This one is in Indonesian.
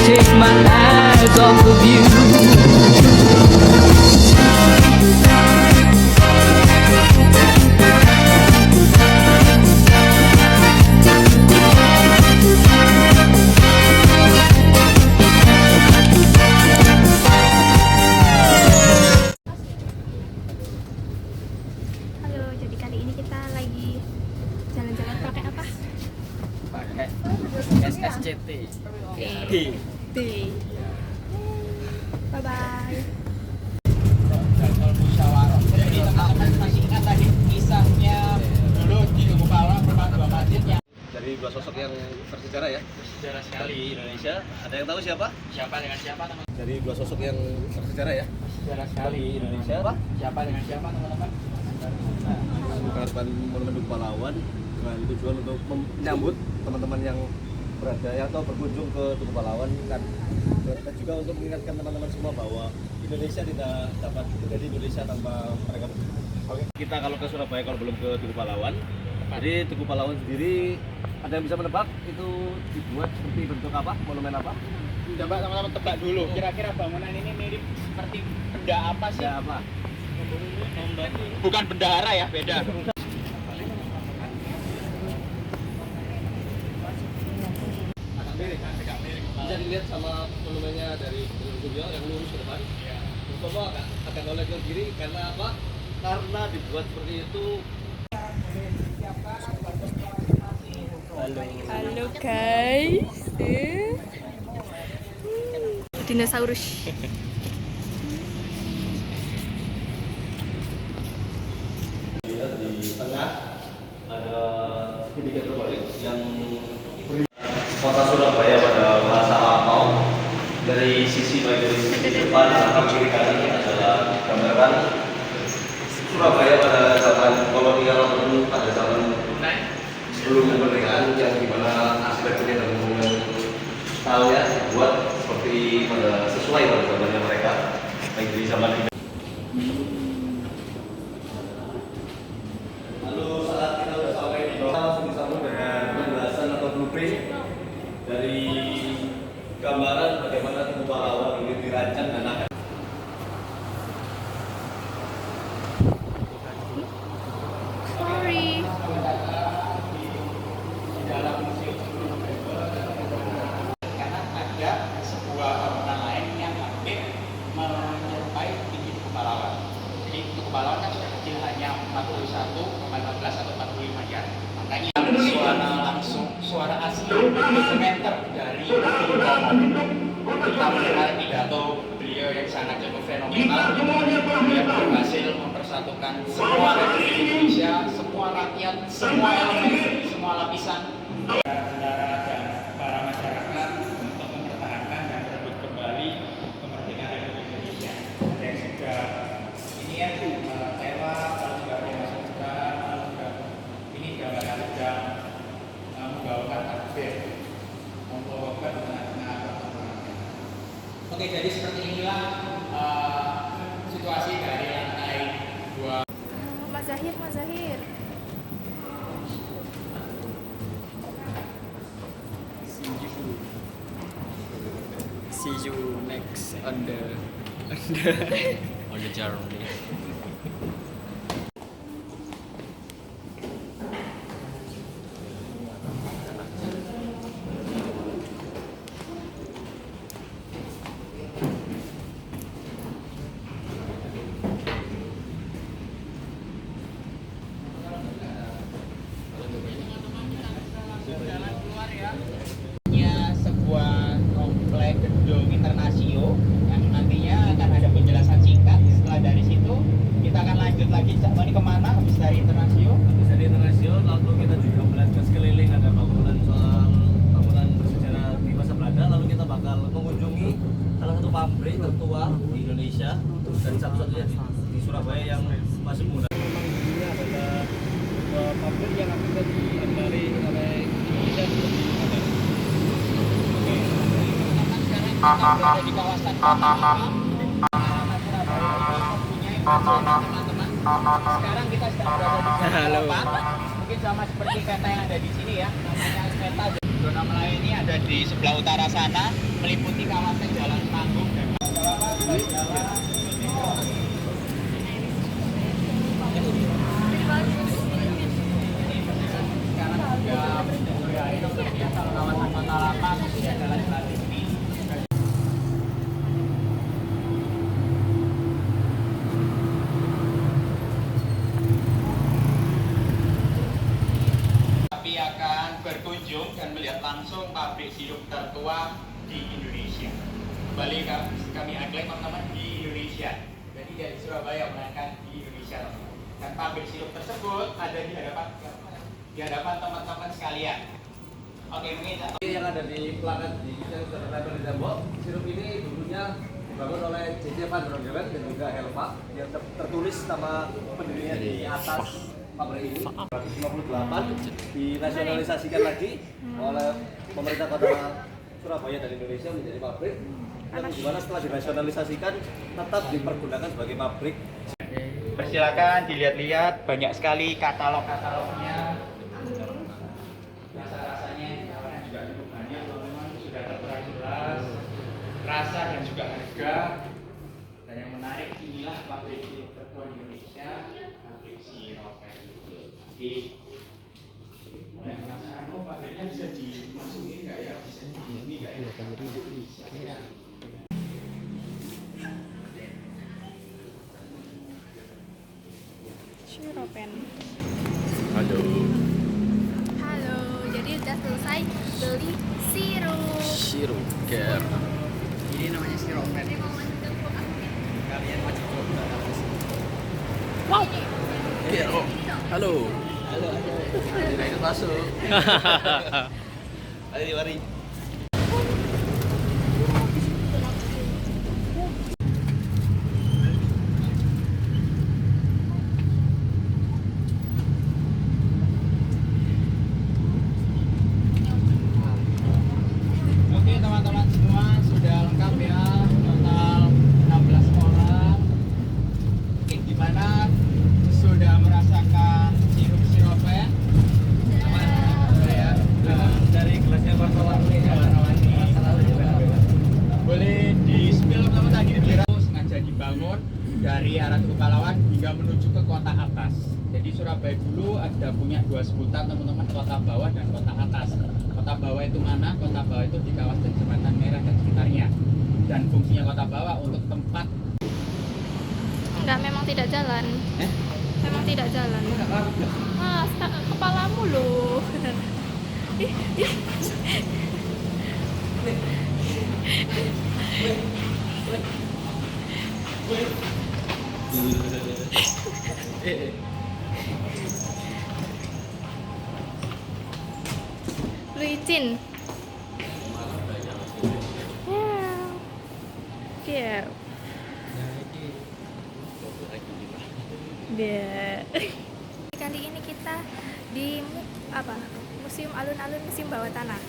take my eyes off of you. Halo, jadi kali ini kita lagi jalan-jalan pakai apa? Pakai SSCT. D. Bye bye. Jadwal musyawarah. Jadi teman-teman masih ingat tadi kisahnya dulu di Tugu Pahlawan pernah dua masjid yang Dari dua sosok yang bersejarah ya bersejarah sekali. di Indonesia. Ada yang tahu siapa? Siapa dengan siapa teman? Dari dua sosok yang bersejarah ya Bersejarah sekali di Indonesia. Apa? Siapa dengan siapa teman-teman? Bukan Monumen Tugu Pahlawan dengan tujuan untuk menyambut teman-teman yang berada atau berkunjung ke Tugu Pahlawan dan juga untuk mengingatkan teman-teman semua bahwa Indonesia tidak dapat menjadi Indonesia tanpa mereka. Oke. Kita kalau ke Surabaya kalau belum ke Tugu Pahlawan. Jadi Tugu Pahlawan sendiri ada yang bisa menebak itu dibuat seperti bentuk apa? Monumen apa? Coba teman-teman tebak dulu. Kira-kira bangunan ini mirip seperti benda apa sih? Ya apa? Bukan bendahara ya, beda. Bisa dilihat sama monumennya dari studio yang lurus ke depan. Coba agak noleh ke kiri karena apa? Karena dibuat seperti itu. Halo guys. Dinosaurus. Lihat di tengah ada indikator balik yang kota Surabaya pada masa lampau. Dari sisi baik dari sisi depan sampai kiri kanan adalah gambaran Surabaya pada zaman kolonial ataupun pada zaman sebelum kemerdekaan yang dimana arsitekturnya dan bangunan stylenya dibuat seperti pada sesuai pada zamannya mereka baik dari zaman ini. Lalu saat kita sudah sampai di bawah langsung disambung dengan penjelasan atau blueprint dari gambaran bagaimana Tugu Pahlawan ini dirancang dan akan Sorry. Karena ada sebuah bangunan lain yang hampir menyerupai tinggi Tugu Pahlawan. Jadi Tugu Pahlawan kan sudah kecil, hanya 41,15 atau 45 ya. Makanya suara langsung, suara asli dokumenter dari Tugu Pahlawan. Kita mendengar pidato beliau yang sangat cukup fenomenal. Beliau berhasil mempersatukan semua rakyat Indonesia, semua rakyat, semua elemen, semua lapisan. Saudara dan para masyarakat untuk mempertahankan dan merebut kembali kemerdekaan Republik Indonesia. Ada yang sudah ini ya tewa, lalu juga ada yang masih bertahan, lalu juga ini gambaran sedang membawakan takbir untuk ke tengah-tengah pertempuran. Oke, jadi seperti inilah situasi dari lantai 2. Mas Zahir, Mas Zahir. See you next on the on the journey. Sebuah komplek gedung internasio yang nantinya akan ada penjelasan singkat. Setelah dari situ kita akan lanjut lagi. Cak, ini kemana habis dari internasio? Habis dari internasional lalu kita juga melihat ke sekeliling ada bangunan soal bangunan bersejarah di masa Belanda. Lalu kita bakal mengunjungi salah satu pabrik tertua di Indonesia dan satu-satunya di Surabaya yang masih muda. Memang ini adalah pabrik yang akan diandali oleh Indonesia seperti apa? Sekarang kita berada di kawasan Kota Lama. Karena Surabaya mempunyai teman-teman. Sekarang kita sedang berada di Jalan Eropa. Mungkin sama seperti peta yang ada di sini ya. Namanya peta Zona melayani ada di sebelah utara sana, meliputi kawasan Jalan Panggung dan kalau kawasan Kota Lama khususnya adalah Jalan ini. Tapi akan berkunjung dan melihat langsung pabrik sirup tertua di Indonesia. Kembali kami klaim teman-teman di Indonesia. Jadi dari Surabaya melainkan di Indonesia. Dan pabrik sirup tersebut ada di hadapan teman-teman sekalian. Oke, mungkin Yang ada di plakat di kita sudah tertempel di tembok. Sirup ini dulunya dibangun oleh J.J. Van Drongelen dan juga Helva. Yang tertulis nama pendirinya di atas pabrik ini. 1958 dinasionalisasikan lagi oleh pemerintah kota Surabaya dan Indonesia menjadi pabrik. Yang dimana setelah dinasionalisasikan tetap dipergunakan sebagai pabrik. persilakan dilihat-lihat, banyak sekali katalog-katalognya. Rasa-rasanya tawaran juga cukup banyak, teman-teman, sudah tertera jelas rasa dan juga harga. Dan yang menarik inilah pabrik sirup tertua di Indonesia, pabrik sirup. Oke. Yang penasaran, oh pabriknya bisa dimasukin nggak ya? Bisa di nggak ya? Siropen. Halo. Halo, jadi udah selesai beli sirup. Sirup care. Ini namanya siropen. Kalian wajib coba. Wow. Halo. Halo. Halo, tidak ikut masuk. Mari, mari. Oke teman-teman semua sudah lengkap ya, total 16 orang. Oke, gimana sudah merasakan sirup-sirupen? Ya, Dari gelasnya warna-warni boleh di spill teman tadi dikira sengaja dibangun dari arah Tugu Pahlawan hingga menuju ke kota atas. Jadi Surabaya dulu ada punya dua sebutan teman-teman, kota bawah dan kota atas. Kota bawah itu mana? Kota bawah itu di kawasan Jembatan Merah dan sekitarnya. Dan fungsinya kota bawah untuk tempat. Enggak, memang tidak jalan. Memang tidak jalan. Mas, kepalamu loh. Ih, ih. Licin. Ya. Dia. Kali ini kita di Museum Alun-Alun Museum Bawah Tanah.